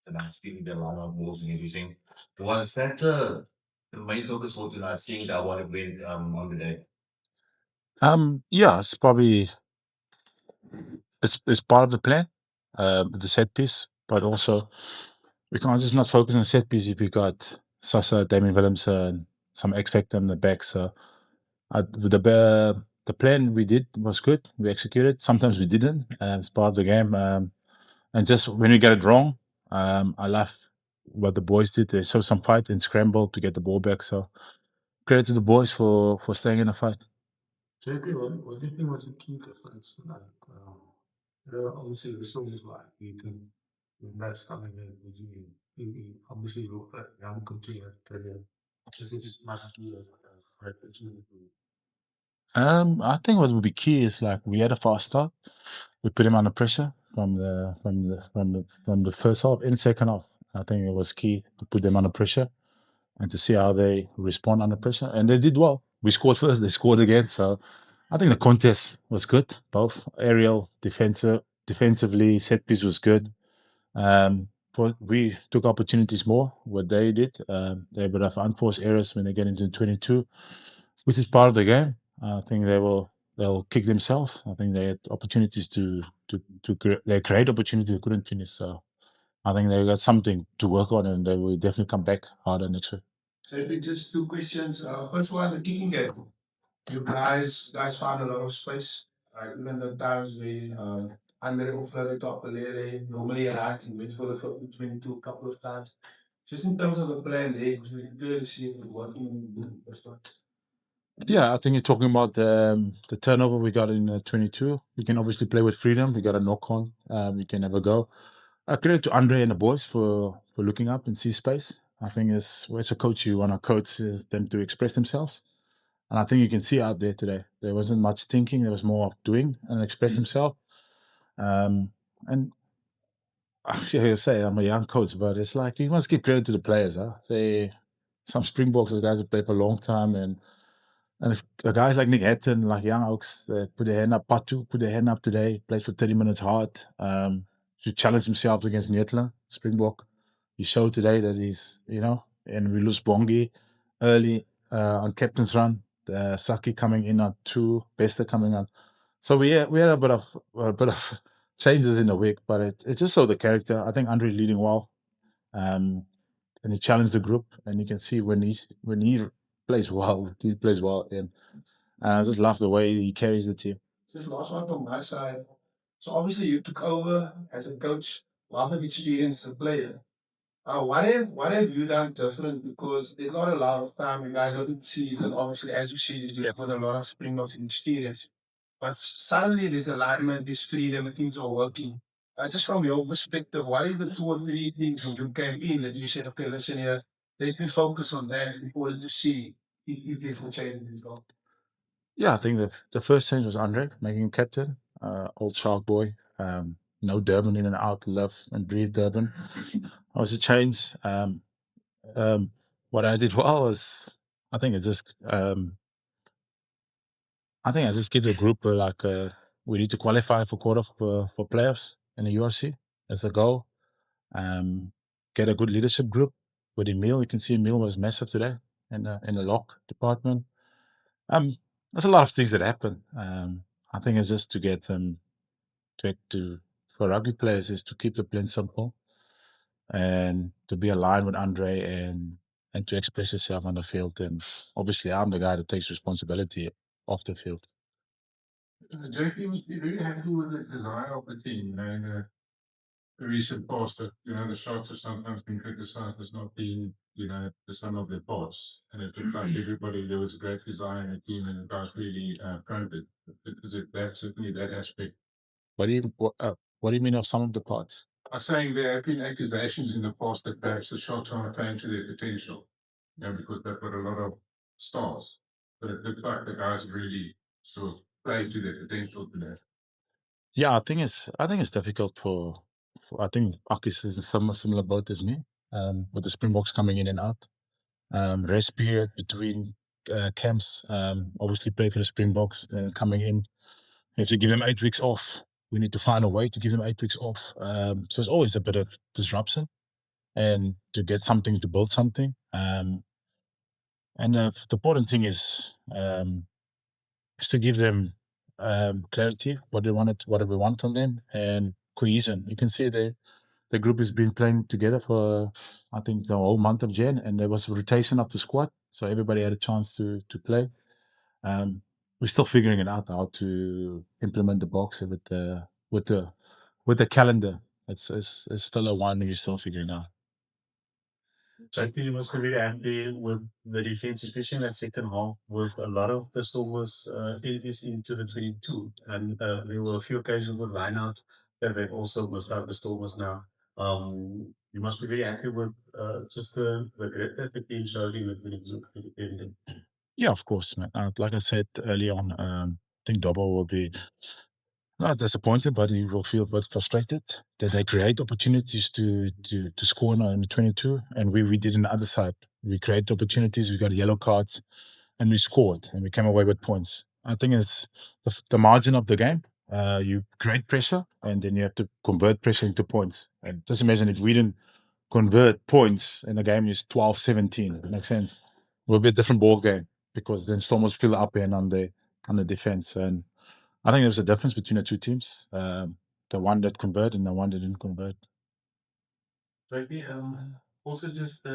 and I'm seeing the lineout moves and everything. Was that the main focus for tonight, seeing that one win on the day? Yeah, it's probably it's part of the plan, the set piece, but also we can't just not focus on set piece if we got Sacha, Damian Willemse, and some X factor in the back. So the plan we did was good. We executed. Sometimes we didn't. It's part of the game. And just when we get it wrong, I love what the boys did. They showed some fight and scrambled to get the ball back. So credit to the boys for staying in the fight. JP, what do you think was the key difference? Like, obviously, the song is like Ethan, that's coming in with you. Obviously, you young continue to the just massively opportunity. I think what would be key is like we had a fast start. We put him under pressure from the first half in the second half. I think it was key to put them under pressure and to see how they respond under pressure. And they did well. We scored first, they scored again. So I think the contest was good. Both aerial, defensively, set piece was good. But we took opportunities more. What they did, they would have unforced errors when they get into 22, which is part of the game. I think they'll kick themselves. I think they had opportunities they create opportunity they couldn't finish. So I think they got something to work on, and they will definitely come back harder next week. Maybe just two questions. First one, the kicking game. You guys found a lot of space. Even the times we under over the top of the normally arrives in midfield between two couple of times. Just in terms of the plan, they really see it working in the start. Yeah, I think you're talking about the turnover we got in 22. We can obviously play with freedom. We got a knock on. We can never go. Credit to Andre and the boys for looking up and see space. I think as a coach, you want to coach them to express themselves. And I think you can see out there today, there wasn't much thinking. There was more doing and express themselves. And actually, I say I'm a young coach, but it's like you must give credit to the players. Huh? Some Springboks, the guys have played for a long time, and if guys like Nick Hatton, like young Oaks, put their hand up. Patu put their hand up today. Played for 30 minutes hard. To challenge himself against Neutralizing Springbok. He showed today that and we lose Bongi early on captain's run. Saki coming in on two, Bester coming on. So we had a bit of changes in the week, but it just showed the character. I think Andre leading well, and he challenged the group, and you can see when he plays well, he plays well, and I just love the way he carries the team. Just last one from my side. So obviously you took over as a coach, a lot of experience as a player. What have you done different? Because there's not a lot of time you guys are in season. Obviously, as you see, you have got a lot of Springboks experience. But suddenly there's alignment, there's freedom, and things are working. Just from your perspective, what are the two or three things when you came in that you said, okay, listen here, let me focus on that before you see if there's a change in result? Yeah, I think the first change was Andre making him captain, old shark boy. No Durban in and out, love and breathe Durban. That was a change. What I did well was I think it just I think I just give the group we need to qualify for quarter for playoffs in the URC as a goal. Get a good leadership group with Emil. You can see Emil was massive today in the lock department. There's a lot of things that happen. I think it's just to get to for rugby players is to keep the plan simple and to be aligned with Andre and to express yourself on the field. And obviously, I'm the guy that takes responsibility off the field. JP was really happy with the design of the team. And the recent past that, the Sharks have sometimes been criticized as not being, the sum of their parts. And it looked like everybody, there was a great design and team and the guys really proved it. Because that's certainly that aspect. What do you mean of some of the parts? I'm saying there have been accusations in the past that perhaps the Sharks aren't playing to their potential. Because they've got a lot of stars. But it looked like the guys really sort of played to their potential today. Yeah, I think it's difficult for I think Akis is in some similar boat as me. With the Springboks coming in and out. Rest period between camps. Obviously play for the Springboks and coming in. We have to give him 8 weeks off. We need to find a way to give him 8 weeks off. So it's always a bit of disruption. and to get something, to build something. And the important thing is to give them clarity, what they wanted, what we want from them, and cohesion. You can see the group has been playing together for I think the whole month of Jan, and there was a rotation of the squad, so everybody had a chance to play. We're still figuring it out how to implement the box with the calendar. It's still a one you're still figuring out. JP, you must be really happy with the defense, especially in that second half, with a lot of the Stormers entities into the 22. And there were a few occasions with lineouts that they've also missed out the Stormers now. You must be really happy with just the grit that the team showed in the defending. Yeah, of course, man. Like I said early on, I think Dobbo will be not disappointed, but he will feel a bit frustrated that they create opportunities to score now in the 22, and we did on the other side. We created opportunities, we got yellow cards, and we scored, and we came away with points. I think it's the margin of the game. You create pressure, and then you have to convert pressure into points. And just imagine if we didn't convert points and the game is 12-17. It makes sense. It will be a different ball game because then Stormers fill up in on the defense. And I think there's a difference between the two teams. The one that convert and the one that didn't convert. Maybe also just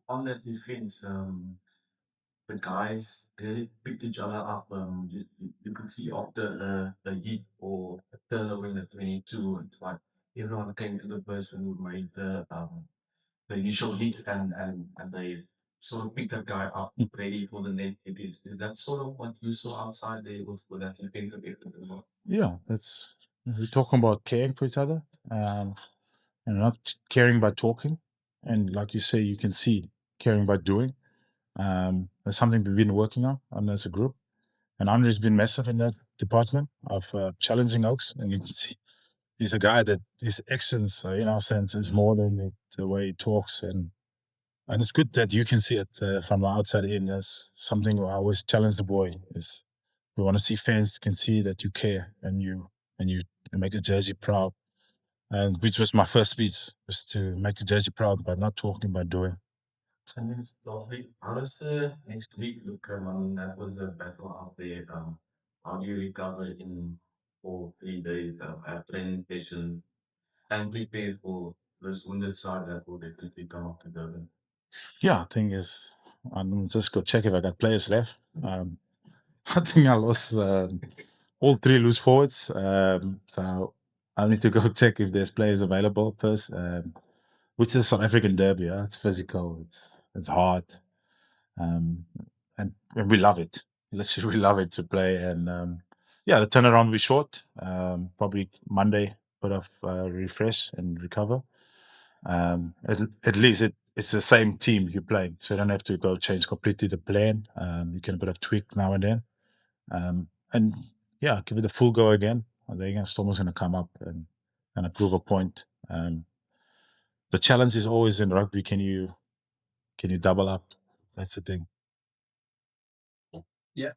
on that defense, the guys they picked each other up. You could see after the hit or a turnover in the 22, and like everyone came to the person who made the initial hit and they sort of picked that guy up ready for the net. Is that sort of what you saw outside there with that defense a bit as well? Yeah, that's we're talking about caring for each other and not caring by talking. And like you say, you can see caring by doing. That's something we've been working on as a group. And Andre's been massive in that department of challenging Oaks. And you can see he's a guy that his actions, in our sense, is more than the way he talks. And it's good that you can see it from the outside in. That's something I always challenge the boy is we want to see fans can see that you care and you make the jersey proud. And which was my first speech, was to make the jersey proud by not talking, by doing. And then lovely. How does next week look? I mean, that was the battle out there. How do you recover in 4 3 days at training session and prepare for this wounded side that will definitely come up to Durban? Yeah, thing is, I'm just go check if I got players left. I think I lost all three loose forwards. So I need to go check if there's players available first. Which is South African derby, yeah? It's physical, it's hard. And we love it. Literally, we love it to play. And yeah, the turnaround will be short. Probably Monday, bit of refresh and recover. At least it's the same team you're playing, so you don't have to go change completely the plan. You can a bit of tweak now and then, and yeah, give it a full go again. Then Stormers going to come up and prove a point. The challenge is always in rugby: can you double up? That's the thing. Yeah,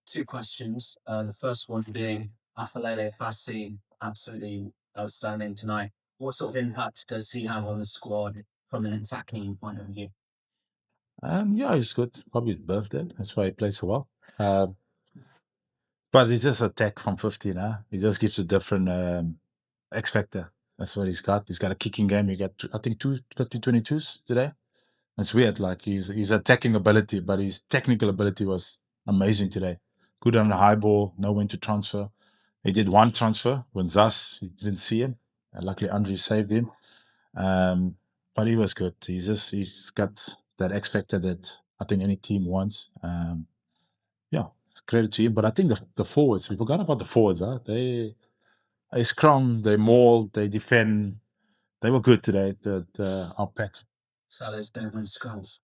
two questions. The first one being Afalele Bassi, absolutely outstanding tonight. What sort of impact does he have on the squad from an attacking point of view? Yeah, he's good. Probably his birthday. That's why he plays so well. But he just attack from 15. He just gives a different X factor. That's what he's got. He's got a kicking game. He got I think 22s today. It's weird. Like his attacking ability, but his technical ability was amazing today. Good on the high ball, know when to transfer. He did one transfer when Zas, he didn't see him. And luckily Andre saved him. But he was good. He's got that X factor that I think any team wants. Yeah, credit to him. But I think the forwards, we forgot about the forwards, They scrum, they maul, they defend. They were good today, our pack. Salah's don't scrums.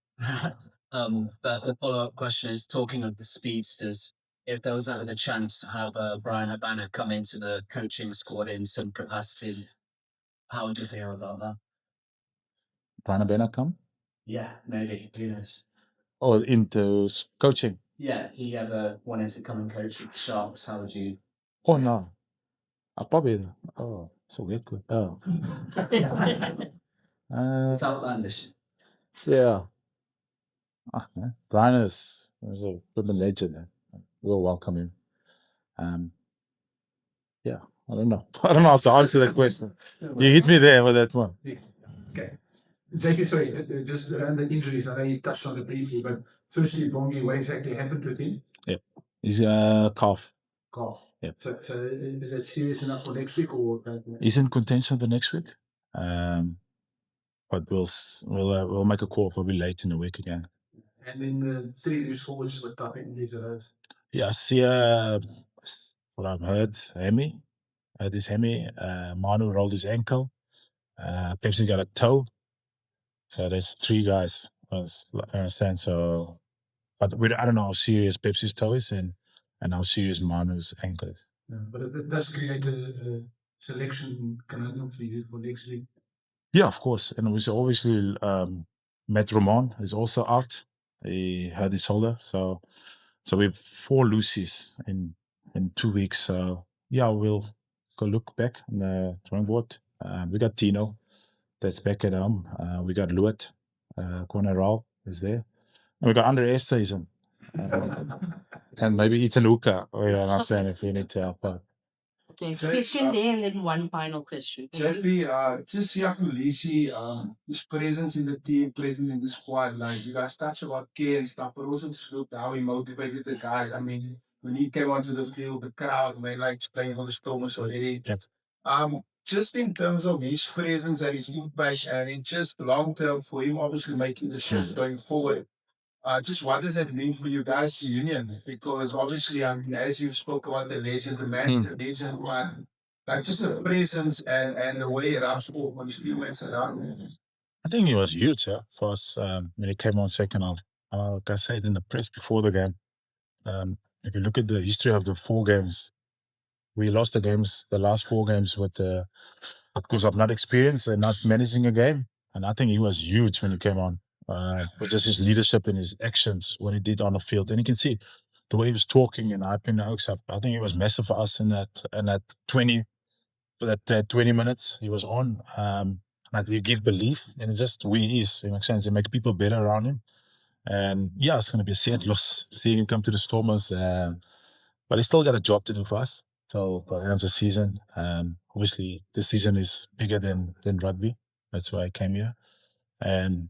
But the follow-up question is talking of the speedsters. If there was ever the chance to have Brian Habana come into the coaching squad in some capacity, how would you feel about that? Brian Abena come? Yeah, maybe. Who knows? Or into coaching? Yeah, he ever wanted to come and coach with the Sharks. How would you? Oh, no. I probably, oh, so weird. Good. Oh. It's outlandish. Yeah. Man. Brian is a urban legend. We'll welcome him. Yeah, I don't know. I don't know how to answer that question. You hit me there with that one. Okay. JP, sorry, just around the injuries, I know you touched on it briefly, but firstly, Bongi, what exactly happened with him? He's a calf. Calf. Yep. So is that serious enough for next week or? He's in contention the next week. But we'll make a call probably late in the week again. And then the 3 loose forwards with top injuries of those. Yeah, I see what I've heard, Hemi. Had his Hemi. Manu rolled his ankle. Pepsi got a toe. So there's 3 guys. I understand. So, but I don't know how serious Pepsi's toe is and how serious Manu's ankle is. Yeah, but it does create a selection conundrum for you for next week. Yeah, of course. And we obviously Matt Roman is also out. He had his shoulder. So we have 4 loosies in 2 weeks. So yeah, we'll go look back on the drawing board. We got Tino that's back at home. We got Luet. Corneral is there. And we got Andre Esterhuizen. And maybe Ethan Uka. You know what I'm saying, if you need to help out. Okay, question there and then one final question. JP, just Siakulisi, his presence in the team, presence in the squad, like you guys touch about care and stuff, but also just look how he motivated the guys. I mean, when he came onto the field, the crowd, man, like playing on the Stormers already. Yep. Just in terms of his presence and his impact, and in just long term for him, obviously making the shift going forward. Just what does that mean for you guys, union? Because obviously, I mean, as you spoke about the legend, the man, the legend, like just the presence and the way around sport when his teammates around. I think he was huge for us when he came on second half. Like I said in the press before the game, if you look at the history of the 4 games, we lost the last 4 games because of not experience and not managing a game. And I think he was huge when he came on. With just his leadership and his actions, what he did on the field. And you can see the way he was talking and hyping the Oaks up. I think he was massive for us in that 20 minutes he was on. Like you give belief, and it's just who he is. It makes sense. It makes people better around him. And yeah, it's going to be a sad loss seeing him come to the Stormers. But he's still got a job to do for us. So by the end of the season, obviously this season is bigger than rugby. That's why I came here. And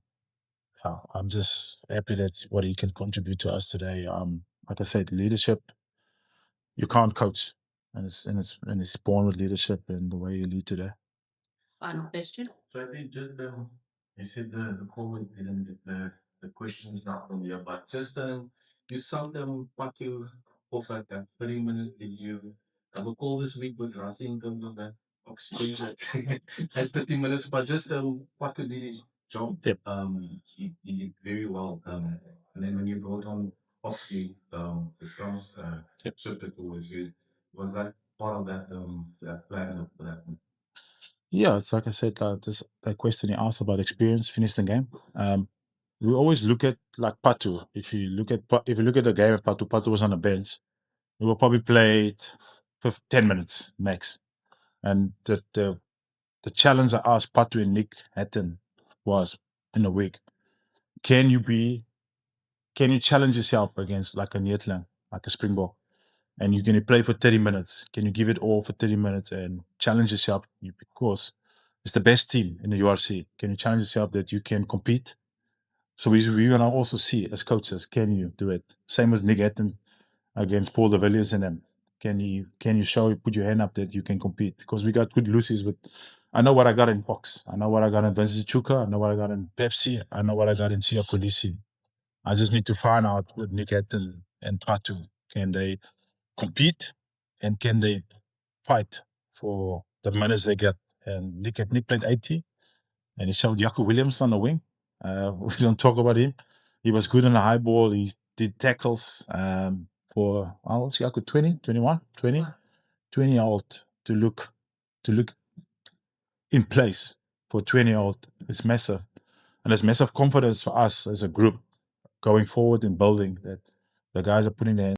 I'm just happy that what he can contribute to us today. Like I said, leadership, you can't coach. And it's born with leadership and the way you lead today. Final question. So I think just you said the COVID didn't get the questions not from you, but just you saw them what you offered that 30 minutes. Did you have a call this week with Rafi in terms of that exposure at 30 minutes? But just what you did his job. Yep. He did very well. And then when you brought on Oxley, the scrums circuit was good. Was that part of that plan of that? Yeah, it's like I said, that question you asked about experience, finished the game. We always look at like Patu. If you look at the game at Patu was on the bench. We will probably play 10 minutes max. And the challenge I asked Patu and Nick Hatton was in a week. Can you challenge yourself against like a Neutralizing, like a Springbok? And you're going to play for 30 minutes. Can you give it all for 30 minutes and challenge yourself? Because it's the best team in the URC. Can you challenge yourself that you can compete? So we're going to also see as coaches, can you do it? Same as Nick Hatton against Paul de Villiers and them. Can you show, put your hand up that you can compete? Because we got good Lucy's with, I know what I got in Box. I know what I got in Vincent Chuka. I know what I got in Pepsi. I know what I got in Sia Kolisi. I just need to find out with Nick Hatton and Patu. Can they compete and can they fight for the minutes they get? And Nick played 80 and he showed Willemse on the wing. We don't talk about him. He was good on the high ball. He did tackles for how old is Jaco? 20, 21, 20? 20-year-old to look in place for 20-year-old. It's massive. And it's massive confidence for us as a group going forward and building that the guys are putting their